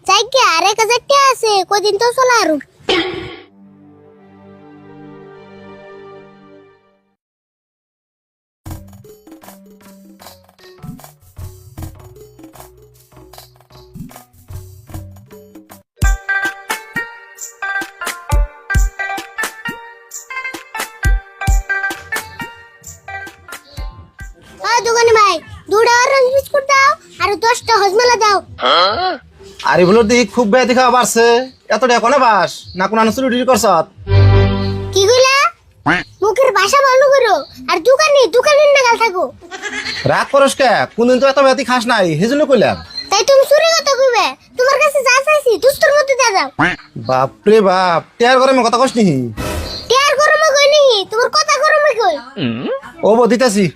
যাই কি আর 1000 টাকা আছে কদিন তো চলা আরো দোকানে ভাই 2টা অরেঞ্জ বিস্কুট দাও আর 10টা হজমেলা দাও। আরে বলো দি খুব বেয়া দেখা বাড়ছে এত টাকা কোনে বাস না কোন আনসুরি ডিল করছত কি কইলা মুখের ভাষা ভালো করো আর দোকানের নাগাল থাকো। রাগ করস কে কোনদিন তো এত বেয়াতি খাস নাই হেজন্য কইলাম। তাই তুমি চুরি কথা কইবে তোমার কাছে যা চাইছি দুস্তর মধ্যে দে দাও। বাপরে বাপ টেয়ার করে কথা কস নি টিয়ার গরমে কই নি তোমার কথা গরমে কই। ও বো দিতাছি